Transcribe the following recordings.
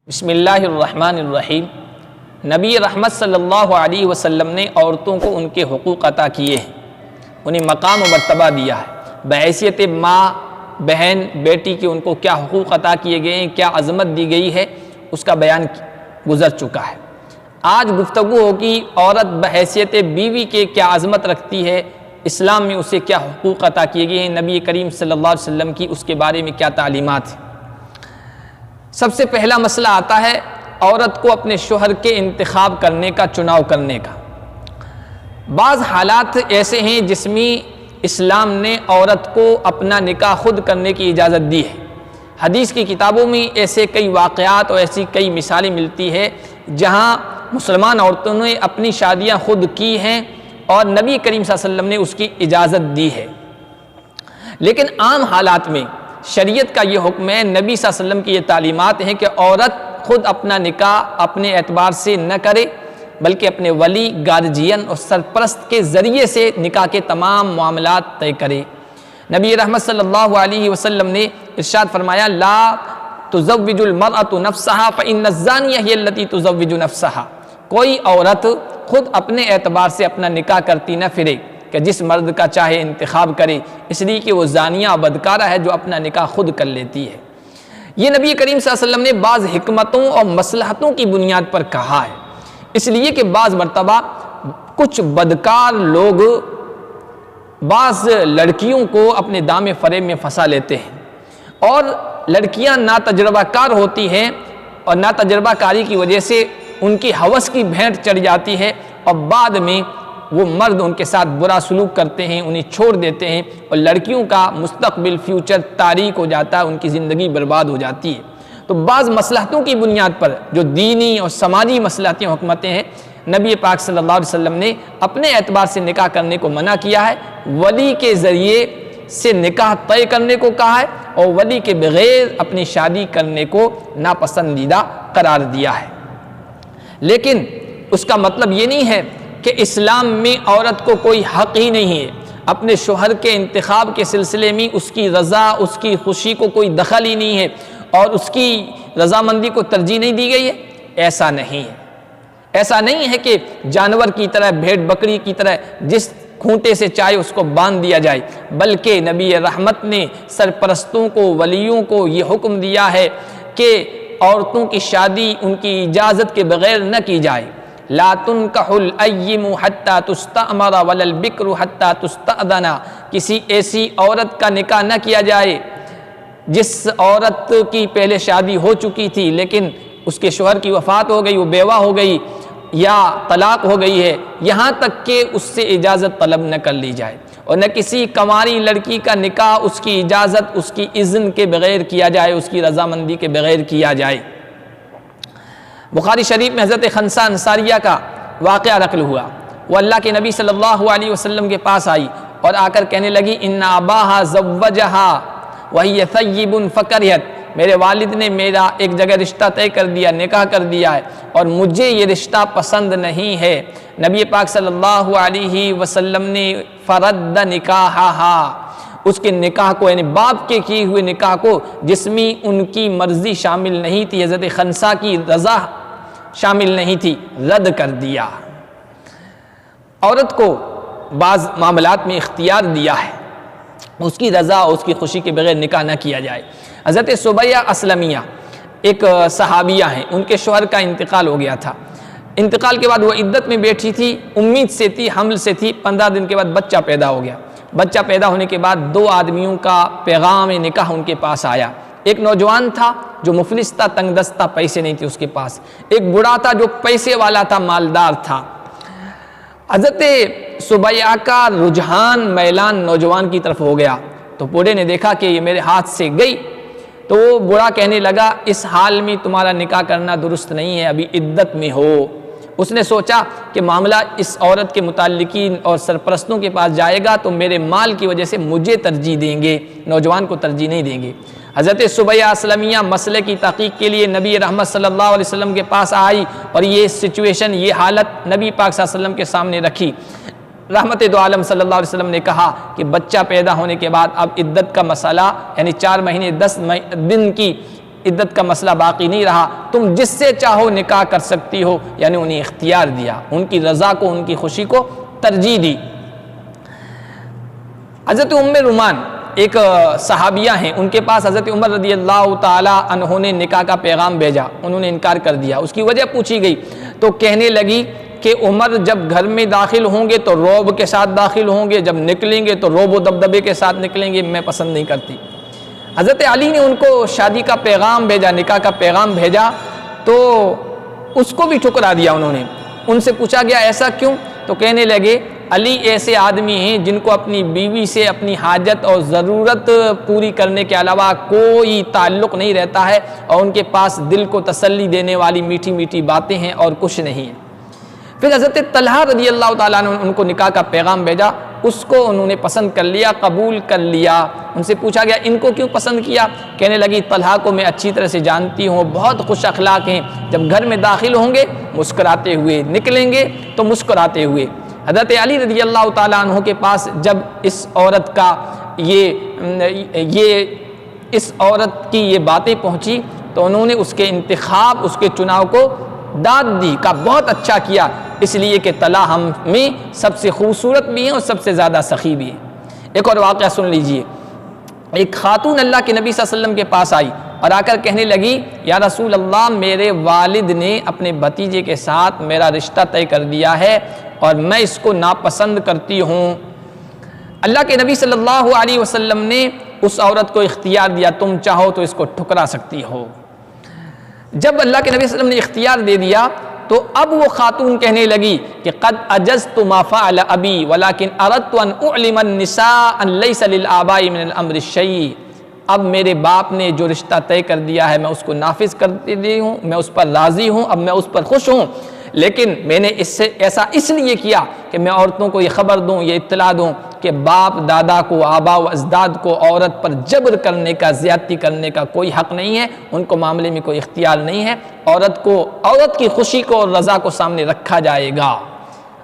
بسم اللہ الرحمن الرحیم۔ نبی رحمت صلی اللہ علیہ وسلم نے عورتوں کو ان کے حقوق عطا کیے ہیں، انہیں مقام و مرتبہ دیا ہے۔ بحیثیت ماں، بہن، بیٹی کے ان کو کیا حقوق عطا کیے گئے ہیں، کیا عظمت دی گئی ہے، اس کا بیان گزر چکا ہے۔ آج گفتگو ہوگی عورت بحیثیت بیوی کے کیا عظمت رکھتی ہے، اسلام میں اسے کیا حقوق عطا کیے گئے ہیں، نبی کریم صلی اللہ علیہ وسلم کی اس کے بارے میں کیا تعلیمات ہیں۔ سب سے پہلا مسئلہ آتا ہے عورت کو اپنے شوہر کے انتخاب کرنے کا، چناؤ کرنے کا۔ بعض حالات ایسے ہیں جس میں اسلام نے عورت کو اپنا نکاح خود کرنے کی اجازت دی ہے۔ حدیث کی کتابوں میں ایسے کئی واقعات اور ایسی کئی مثالیں ملتی ہے جہاں مسلمان عورتوں نے اپنی شادیاں خود کی ہیں اور نبی کریم صلی اللہ علیہ وسلم نے اس کی اجازت دی ہے۔ لیکن عام حالات میں شریعت کا یہ حکم ہے، نبی صلی اللہ علیہ وسلم کی یہ تعلیمات ہیں کہ عورت خود اپنا نکاح اپنے اعتبار سے نہ کرے، بلکہ اپنے ولی، گارجین اور سرپرست کے ذریعے سے نکاح کے تمام معاملات طے کرے۔ نبی رحمت صلی اللہ علیہ وسلم نے ارشاد فرمایا، لا تزوج المرأة نفسها فإن الزانیہ ہی التی تزوج نفسها۔ کوئی عورت خود اپنے اعتبار سے اپنا نکاح کرتی نہ پھرے کہ جس مرد کا چاہے انتخاب کرے، اس لیے کہ وہ زانیہ بدکارہ ہے جو اپنا نکاح خود کر لیتی ہے۔ یہ نبی کریم صلی اللہ علیہ وسلم نے بعض حکمتوں اور مصلحتوں کی بنیاد پر کہا ہے، اس لیے کہ بعض مرتبہ کچھ بدکار لوگ بعض لڑکیوں کو اپنے دام فریب میں پھنسا لیتے ہیں، اور لڑکیاں ناتجربہ کار ہوتی ہیں اور ناتجربہ کاری کی وجہ سے ان کی ہوس کی بھینٹ چڑھ جاتی ہے، اور بعد میں وہ مرد ان کے ساتھ برا سلوک کرتے ہیں، انہیں چھوڑ دیتے ہیں، اور لڑکیوں کا مستقبل، فیوچر تاریک ہو جاتا ہے، ان کی زندگی برباد ہو جاتی ہے۔ تو بعض مصلحتوں کی بنیاد پر جو دینی اور سماجی مصلحتیں، حکمتیں ہیں، نبی پاک صلی اللہ علیہ وسلم نے اپنے اعتبار سے نکاح کرنے کو منع کیا ہے، ولی کے ذریعے سے نکاح طے کرنے کو کہا ہے، اور ولی کے بغیر اپنی شادی کرنے کو ناپسندیدہ قرار دیا ہے۔ لیکن اس کا مطلب یہ نہیں ہے کہ اسلام میں عورت کو کوئی حق ہی نہیں ہے، اپنے شوہر کے انتخاب کے سلسلے میں اس کی رضا، اس کی خوشی کو کوئی دخل ہی نہیں ہے، اور اس کی رضامندی کو ترجیح نہیں دی گئی ہے۔ ایسا نہیں ہے، ایسا نہیں ہے کہ جانور کی طرح، بھیڑ بکری کی طرح جس کھونٹے سے چاہے اس کو باندھ دیا جائے، بلکہ نبی رحمت نے سرپرستوں کو، ولیوں کو یہ حکم دیا ہے کہ عورتوں کی شادی ان کی اجازت کے بغیر نہ کی جائے۔ لا تنکح الایم حتی تستأمر ولا البکر حتی تستأذن۔ کسی ایسی عورت کا نکاح نہ کیا جائے جس عورت کی پہلے شادی ہو چکی تھی لیکن اس کے شوہر کی وفات ہو گئی، وہ بیوہ ہو گئی یا طلاق ہو گئی ہے، یہاں تک کہ اس سے اجازت طلب نہ کر لی جائے، اور نہ کسی کنواری لڑکی کا نکاح اس کی اجازت، اس کی اذن کے بغیر کیا جائے، اس کی رضامندی کے بغیر کیا جائے۔ بخاری شریف میں حضرت خنسہ انصاریہ کا واقعہ نقل ہوا۔ وہ اللہ کے نبی صلی اللہ علیہ وسلم کے پاس آئی اور آ کر کہنے لگی، ان اباہا زوجہا وہی ثیب فکرہت۔ میرے والد نے میرا ایک جگہ رشتہ طے کر دیا، نکاح کر دیا ہے، اور مجھے یہ رشتہ پسند نہیں ہے۔ نبی پاک صلی اللہ علیہ وسلم نے فرد نکاحہا، اس کے نکاح کو، یعنی باپ کے کیے ہوئے نکاح کو جس میں ان کی مرضی شامل نہیں تھی، حضرت خنسہ کی رضا شامل نہیں تھی، رد کر دیا۔ عورت کو بعض معاملات میں اختیار دیا ہے، اس کی رضا، اس کی خوشی کے بغیر نکاح نہ کیا جائے۔ حضرت سبیہ اسلمیہ ایک صحابیہ ہیں، ان کے شوہر کا انتقال ہو گیا تھا۔ انتقال کے بعد وہ عدت میں بیٹھی تھی، امید سے تھی، حمل سے تھی، 15 دن کے بعد بچہ پیدا ہو گیا۔ بچہ پیدا ہونے کے بعد 2 آدمیوں کا پیغام نکاح ان کے پاس آیا۔ ایک نوجوان تھا جو مفلس تھا، تنگ دست تھا، پیسے نہیں تھے اس کے پاس۔ ایک بوڑھا تھا جو پیسے والا تھا، مالدار تھا۔ حضرت سبیہ کا رجحان، میلان نوجوان کی طرف ہو گیا، تو بوڑھے نے دیکھا کہ یہ میرے ہاتھ سے گئی، تو وہ بوڑھا کہنے لگا، اس حال میں تمہارا نکاح کرنا درست نہیں ہے، ابھی عدت میں ہو۔ اس نے سوچا کہ معاملہ اس عورت کے متعلقین اور سرپرستوں کے پاس جائے گا تو میرے مال کی وجہ سے مجھے ترجیح دیں گے، نوجوان کو ترجیح نہیں دیں گے۔ حضرت سبیہ اسلمیہ مسئلے کی تحقیق کے لیے نبی رحمت صلی اللہ علیہ وسلم کے پاس آئی، اور یہ سچویشن، یہ حالت نبی پاک صلی اللہ علیہ وسلم کے سامنے رکھی۔ رحمت دو عالم صلی اللہ علیہ وسلم نے کہا کہ بچہ پیدا ہونے کے بعد اب عدت کا مسئلہ، یعنی 4 مہینے 10 دن کی عدت کا مسئلہ باقی نہیں رہا، تم جس سے چاہو نکاح کر سکتی ہو، یعنی انہیں اختیار دیا، ان کی رضا کو، ان کی خوشی کو ترجیح دی۔ حضرت ام رومان ایک صحابیہ ہیں، ان کے پاس حضرت عمر رضی اللہ تعالی عنہ نے نکاح کا پیغام بھیجا، انہوں نے انکار کر دیا۔ اس کی وجہ پوچھی گئی تو کہنے لگی کہ عمر جب گھر میں داخل ہوں گے تو رعب کے ساتھ داخل ہوں گے، جب نکلیں گے تو رعب و دبدبے کے ساتھ نکلیں گے، میں پسند نہیں کرتی۔ حضرت علی نے ان کو شادی کا پیغام بھیجا، نکاح کا پیغام بھیجا، تو اس کو بھی ٹھکرا دیا انہوں نے۔ ان سے پوچھا گیا ایسا کیوں؟ تو کہنے لگے علی ایسے آدمی ہیں جن کو اپنی بیوی سے اپنی حاجت اور ضرورت پوری کرنے کے علاوہ کوئی تعلق نہیں رہتا ہے، اور ان کے پاس دل کو تسلی دینے والی میٹھی میٹھی باتیں ہیں اور کچھ نہیں ہے۔ پھر حضرت طلحہ رضی اللہ تعالیٰ نے ان کو نکاح کا پیغام بھیجا، اس کو انہوں نے پسند کر لیا، قبول کر لیا۔ ان سے پوچھا گیا ان کو کیوں پسند کیا؟ کہنے لگی طلحہ کو میں اچھی طرح سے جانتی ہوں، بہت خوش اخلاق ہیں، جب گھر میں داخل ہوں گے مسکراتے ہوئے، نکلیں گے تو مسکراتے ہوئے۔ حضرت علی رضی اللہ تعالیٰ عنہ کے پاس جب اس عورت کی یہ باتیں پہنچی تو انہوں نے اس کے انتخاب، اس کے چناؤ کو داد دی، کہا بہت اچھا کیا، اس لیے کہ طلحہ ہم میں سب سے خوبصورت بھی ہیں اور سب سے زیادہ سخی بھی ہیں۔ ایک اور واقعہ سن لیجئے، ایک خاتون اللہ کے نبی صلی اللہ علیہ وسلم کے پاس آئی اور آ کر کہنے لگی یا رسول اللہ، میرے والد نے اپنے بھتیجے کے ساتھ میرا رشتہ طے کر دیا ہے اور میں اس کو ناپسند کرتی ہوں۔ اللہ کے نبی صلی اللہ علیہ وسلم نے اس عورت کو اختیار دیا، تم چاہو تو اس کو ٹھکرا سکتی ہو۔ جب اللہ کے نبی صلی اللہ علیہ وسلم نے اختیار دے دیا تو اب وہ خاتون کہنے لگی کہ قد اجزت ما فعل ابی ولکن اردت ان اعلم النساء ان لیس للآباء من الامر شیء۔ اب میرے باپ نے جو رشتہ طے کر دیا ہے میں اس کو نافذ کر دی ہوں، میں اس پر راضی ہوں، اب میں اس پر خوش ہوں، لیکن میں نے ایسا اس لیے کیا کہ میں عورتوں کو یہ خبر دوں، یہ اطلاع دوں کہ باپ دادا کو، آبا و اجداد کو عورت پر جبر کرنے کا، زیادتی کرنے کا کوئی حق نہیں ہے، ان کو معاملے میں کوئی اختیار نہیں ہے، عورت کی خوشی کو اور رضا کو سامنے رکھا جائے گا۔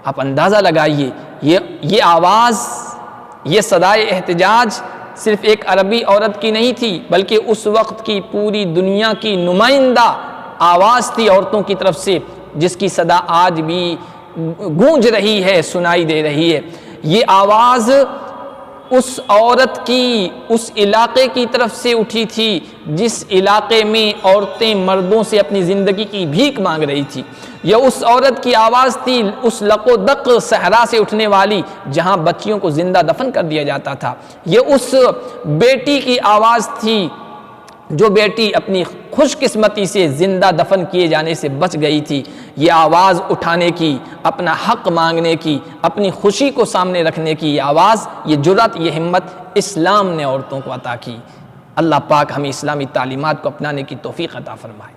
آپ اندازہ لگائیے، یہ آواز، یہ صدائے احتجاج صرف ایک عربی عورت کی نہیں تھی، بلکہ اس وقت کی پوری دنیا کی نمائندہ آواز تھی عورتوں کی طرف سے، جس کی صدا آج بھی گونج رہی ہے، سنائی دے رہی ہے۔ یہ آواز اس عورت کی، اس علاقے کی طرف سے اٹھی تھی جس علاقے میں عورتیں مردوں سے اپنی زندگی کی بھیک مانگ رہی تھی۔ یہ اس عورت کی آواز تھی اس لق و دق صحرا سے اٹھنے والی جہاں بچیوں کو زندہ دفن کر دیا جاتا تھا۔ یہ اس بیٹی کی آواز تھی جو بیٹی اپنی خوش قسمتی سے زندہ دفن کیے جانے سے بچ گئی تھی۔ یہ آواز اٹھانے کی، اپنا حق مانگنے کی، اپنی خوشی کو سامنے رکھنے کی یہ آواز، یہ جرأت، یہ ہمت اسلام نے عورتوں کو عطا کی۔ اللہ پاک ہمیں اسلامی تعلیمات کو اپنانے کی توفیق عطا فرمائے۔